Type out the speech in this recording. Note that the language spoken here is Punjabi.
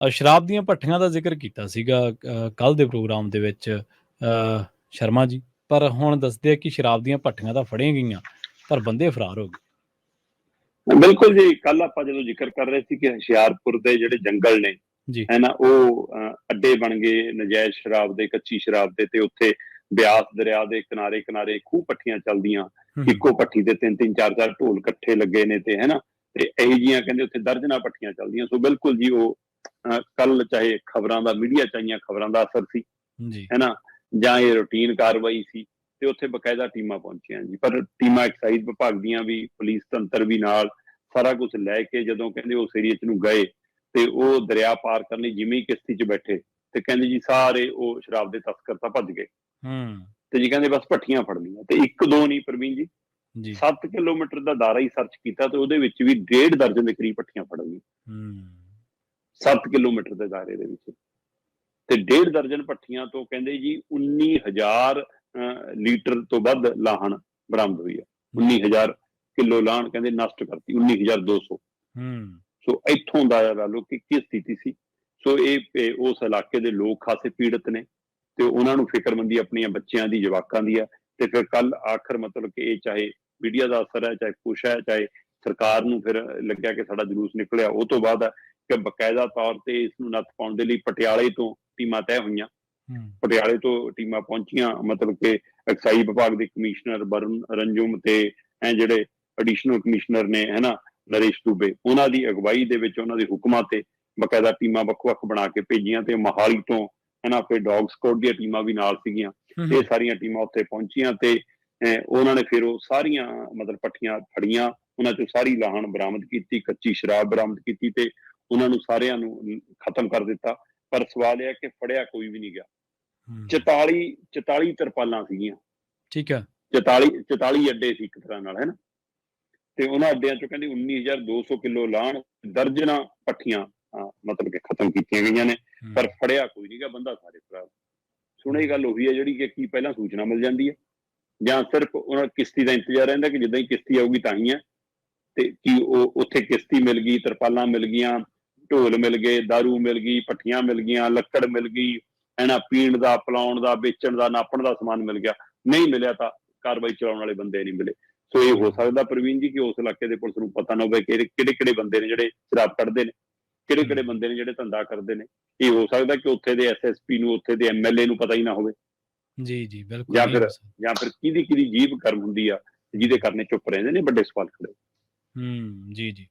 ਸ਼ਰਾਬ ਦੀਆਂ ਭੱਠੀਆਂ ਦਾ ਜ਼ਿਕਰ ਕੀਤਾ ਸੀਗਾ ਕੱਲ੍ਹ ਦੇ ਪ੍ਰੋਗਰਾਮ ਦੇ ਵਿੱਚ ਸ਼ਰਮਾ ਜੀ, ਪਰ ਹੁਣ ਦੱਸਦੇ ਆ ਕਿ ਸ਼ਰਾਬ ਦੀਆਂ ਭੱਠੀਆਂ ਤਾਂ ਫੜੀਆਂ ਗਈਆਂ, ਪਰ ਬੰਦੇ ਫਰਾਰ ਹੋ ਗਏ। ਬਿਲਕੁਲ ਜੀ, ਕੱਲ ਆਪਾਂ ਜਦੋਂ ਜ਼ਿਕਰ ਕਰ ਰਹੇ ਸੀ ਕਿ ਹੁਸ਼ਿਆਰਪੁਰ ਦੇ ਜਿਹੜੇ ਜੰਗਲ ਨੇ ਜੀ। ਹੈ ਨਾ, ਉਹ ਅੱਡੇ ਬਣ ਗਏ ਨਜਾਇਜ਼ ਸ਼ਰਾਬ ਦੇ, ਕੱਚੀ ਸ਼ਰਾਬ ਦੇ, ਤੇ ਉੱਥੇ ਬਿਆਸ ਦਰਿਆ ਦੇ ਕਿਨਾਰੇ ਕਿਨਾਰੇ ਖੂਹ ਭੱਠੀਆਂ ਚੱਲਦੀਆਂ, ਇੱਕੋ ਭੱਠੀ ਤੇ 3-3 4-4 ਢੋਲ ਇਕੱਠੇ ਲੱਗੇ ਨੇ, ਤੇ ਹੈ ਨਾ, ਤੇ ਇਹੋ ਜਿਹੀਆਂ ਕਹਿੰਦੇ ਉੱਥੇ ਦਰਜਨਾਂ ਭੱਠੀਆਂ ਚੱਲਦੀਆਂ। ਸੋ ਬਿਲਕੁਲ ਜੀ, ਉਹ ਕੱਲ ਚਾਹੇ ਖਬਰਾਂ ਦਾ, ਮੀਡੀਆ ਚ ਆਈਆਂ ਖਬਰਾਂ ਦਾ ਅਸਰ ਸੀ, ਹੈ ਨਾ, ਜਾਂ ਇਹ ਰੂਟੀਨ ਕਾਰਵਾਈ ਸੀ, ਤੇ ਉੱਥੇ ਬਕਾਇਦਾ ਟੀਮਾਂ ਪਹੁੰਚੀਆਂ ਜੀ। ਪਰ ਟੀਮਾਂ ਐਕਸਾਈਜ਼ ਵਿਭਾਗ ਦੀਆਂ ਵੀ, ਪੁਲਿਸ ਤੰਤਰ ਵੀ ਨਾਲ, ਸਾਰਾ ਕੁਝ ਲੈ ਕੇ ਜਦੋਂ ਕਹਿੰਦੇ ਉਸ ਏਰੀਏ ਚ ਨੂੰ ਗਏ, ਤੇ ਉਹ ਦਰਿਆ ਪਾਰ ਕਰਨ ਲਈ ਜਿਵੇਂ ਹੀ ਕਿਸ਼ਤੀ ਚ ਬੈਠੇ, ਤੇ ਕਹਿੰਦੇ ਜੀ ਸਾਰੇ ਉਹ ਸ਼ਰਾਬ ਦੇ ਤਸਕਰ ਤਾਂ ਭੱਜ ਗਏ, ਤੇ ਜੀ ਕਹਿੰਦੇ ਬਸ ਭੱਠੀਆਂ ਫੜ ਲਈਆਂ। ਤੇ ਇੱਕ ਦੋ ਨਹੀਂ ਪ੍ਰਵੀਨ ਜੀ, 7 ਕਿਲੋਮੀਟਰ ਦਾ ਦਾਇਰਾ ਹੀ ਸਰਚ ਕੀਤਾ, ਤੇ ਉਹਦੇ ਵਿੱਚ ਵੀ 1.5 ਦਰਜਨ ਦੇ ਕਰੀਬ ਭੱਠੀਆਂ ਫੜ ਗਈਆਂ 7 ਕਿਲੋਮੀਟਰ ਦੇ ਦਾਇਰੇ ਦੇ ਵਿੱਚ। ਤੇ 1.5 ਦਰਜਨ ਭੱਠੀਆਂ ਤੋਂ ਕਹਿੰਦੇ ਜੀ 19,000 ਲੀਟਰ ਤੋਂ ਵੱਧ ਲਾਹਣ ਬਰਾਮਦ ਹੋਈ ਹੈ। 19,000 ਕਿਲੋ ਲਾਹਣ ਕਹਿੰਦੇ ਨਸ਼ਟ ਕਰਤੀ, 19,200। ਸੋ ਇੱਥੋਂ ਦਾ ਲਾ ਲਓ ਕਿ ਕੀ ਸਥਿਤੀ ਸੀ। ਸੋ ਇਹ ਉਸ ਇਲਾਕੇ ਦੇ ਲੋਕ ਖਾਸੇ ਪੀੜਤ ਨੇ, ਤੇ ਉਹਨਾਂ ਨੂੰ ਫਿਕਰਮੰਦੀ ਆਪਣੀਆਂ ਬੱਚਿਆਂ ਦੀ, ਜਵਾਕਾਂ ਦੀ ਆ। ਤੇ ਫਿਰ ਕੱਲ ਆਖਰ ਮਤਲਬ ਕਿ ਇਹ ਚਾਹੇ ਮੀਡੀਆ ਦਾ ਅਸਰ ਹੈ, ਚਾਹੇ ਕੁਛ ਹੈ, ਚਾਹੇ ਸਰਕਾਰ ਨੂੰ ਫਿਰ ਲੱਗਿਆ ਕਿ ਸਾਡਾ ਜਲੂਸ ਨਿਕਲਿਆ, ਉਹ ਤੋਂ ਬਾਅਦ ਹੈ ਕਿ ਬਕਾਇਦਾ ਤੌਰ ਤੇ ਇਸ ਨੂੰ ਨੱਥ ਪਾਉਣ ਦੇ ਲਈ ਪਟਿਆਲੇ ਤੋਂ ਟੀਮਾਂ ਤੈਅ ਹੋਈਆਂ। ਪਟਿਆਲੇ ਤੋਂ ਟੀਮਾਂ ਪਹੁੰਚੀਆਂ, ਮਤਲਬ ਕਿ ਐਕਸਾਈਜ਼ ਵਿਭਾਗ ਦੇ ਕਮਿਸ਼ਨਰ ਵਰੁਣ ਰੰਜੂਮ ਤੇ ਜਿਹੜੇ ਐਡੀਸ਼ਨਲ ਕਮਿਸ਼ਨਰ ਨੇ, ਹੈ ਨਾ, ਨਰੇਸ਼ ਦੂਬੇ, ਉਹਨਾਂ ਦੀ ਅਗਵਾਈ ਦੇ ਵਿੱਚ, ਉਹਨਾਂ ਦੇ ਹੁਕਮਾਂ ਤੇ ਬਕਾਇਦਾ ਟੀਮਾਂ ਵੱਖ-ਵੱਖ ਬਣਾ ਕੇ ਭੇਜੀਆਂ। ਤੇ ਮੋਹਾਲੀ ਤੋਂ ਹੈ ਨਾ, ਫਿਰ ਡੌਗ ਸਕੁਆਡ ਦੀਆਂ ਟੀਮਾਂ ਵੀ ਨਾਲ ਸੀਗੀਆਂ। ਇਹ ਸਾਰੀਆਂ ਟੀਮਾਂ ਉੱਥੇ ਪਹੁੰਚੀਆਂ, ਤੇ ਉਹਨਾਂ ਨੇ ਫਿਰ ਉਹ ਸਾਰੀਆਂ ਮਤਲਬ ਭੱਠੀਆਂ ਫੜੀਆਂ, ਉਹਨਾਂ ਚੋਂ ਸਾਰੀ ਲਾਹਣ ਬਰਾਮਦ ਕੀਤੀ, ਕੱਚੀ ਸ਼ਰਾਬ ਬਰਾਮਦ ਕੀਤੀ, ਤੇ ਉਹਨਾਂ ਨੂੰ ਸਾਰਿਆਂ ਨੂੰ ਖਤਮ ਕਰ ਦਿੱਤਾ। ਪਰ ਸਵਾਲ ਇਹ ਹੈ ਕਿ ਫੜਿਆ ਕੋਈ ਵੀ ਨਹੀਂ ਗਿਆ। 44 ਤਰਪਾਲਾਂ ਸੀਗੀਆਂ, ਠੀਕ ਹੈ, 44 ਅੱਡੇ ਸੀ ਇੱਕ ਤਰ੍ਹਾਂ ਨਾਲ, ਹੈ ਨਾ, ਤੇ ਉਹਨਾਂ ਅੱਡਿਆਂ ਚੋਂ ਕਹਿੰਦੇ 19,200 ਕਿਲੋ ਲਾਹਣ, ਦਰਜਨਾਂ ਭੱਠੀਆਂ ਮਤਲਬ ਕਿ ਖਤਮ ਕੀਤੀਆਂ ਗਈਆਂ ਨੇ, ਪਰ ਫੜਿਆ ਕੋਈ ਨਹੀਂ ਗਾ, ਬੰਦਾ ਸਾਰੇ ਫਰਾਰ। ਸੁਣੀ ਗੱਲ ਉਹੀ ਹੈ ਜਿਹੜੀ ਕਿ ਕੀ ਪਹਿਲਾਂ ਸੂਚਨਾ ਮਿਲ ਜਾਂਦੀ ਹੈ, ਜਾਂ ਸਿਰਫ ਉਹਨਾਂ ਕਿਸ਼ਤੀ ਦਾ ਇੰਤਜ਼ਾਰ ਰਹਿੰਦਾ ਕਿ ਜਿੱਦਾਂ ਹੀ ਕਿਸ਼ਤੀ ਆਊਗੀ ਤਾਂ ਹੀ ਹੈ। ਤੇ ਕੀ ਉਹ ਉੱਥੇ ਕਿਸ਼ਤੀ ਮਿਲ ਗਈ, ਤਰਪਾਲਾਂ ਮਿਲ ਗਈਆਂ, ਢੋਲ ਮਿਲ ਗਏ, ਦਾਰੂ ਮਿਲ ਗਈ, ਭੱਠੀਆਂ ਮਿਲ ਗਈਆਂ, ਲੱਕੜ ਮਿਲ ਗਈ, ਹੈ ਨਾ, ਪੀਣ ਦਾ, ਪਿਲਾਉਣ ਦਾ, ਵੇਚਣ ਦਾ, ਨਾਪਣ ਦਾ ਸਮਾਨ ਮਿਲ ਗਿਆ? ਨਹੀਂ ਮਿਲਿਆ ਤਾਂ ਕਾਰਵਾਈ ਚਲਾਉਣ ਵਾਲੇ ਬੰਦੇ ਨਹੀਂ ਮਿਲੇ। ਸੋ ਇਹ ਹੋ ਸਕਦਾ ਪ੍ਰਵੀਨ ਜੀ ਕਿ ਉਸ ਇਲਾਕੇ ਦੇ ਪੁਲਿਸ ਨੂੰ ਪਤਾ ਨਾ ਹੋਵੇ ਕਿ ਕਿਹੜੇ ਕਿਹੜੇ ਬੰਦੇ ਨੇ ਜਿਹੜੇ ਸ਼ਰਾਬ ਕੱਢਦੇ ਨੇ, ਕਿਹੜੇ ਕਿਹੜੇ ਬੰਦੇ ਨੇ ਜਿਹੜੇ ਧੰਦਾ ਕਰਦੇ ਨੇ। ਇਹ ਹੋ ਸਕਦਾ ਕਿ ਉੱਥੇ ਦੇ SSP ਨੂੰ, ਉੱਥੇ ਦੇ MLA ਨੂੰ ਪਤਾ ਹੀ ਨਾ ਹੋਵੇ, ਜੀ ਬਿਲਕੁਲ, ਜਾਂ ਫਿਰ ਕਿਹਦੀ ਜੀਭ ਗਰਮ ਹੁੰਦੀ ਆ ਜਿਹਦੇ ਕਰਨੇ ਚੁੱਪ ਰਹਿੰਦੇ ਨੇ, ਵੱਡੇ ਸਵਾਲ ਖੜੇ। ਜੀ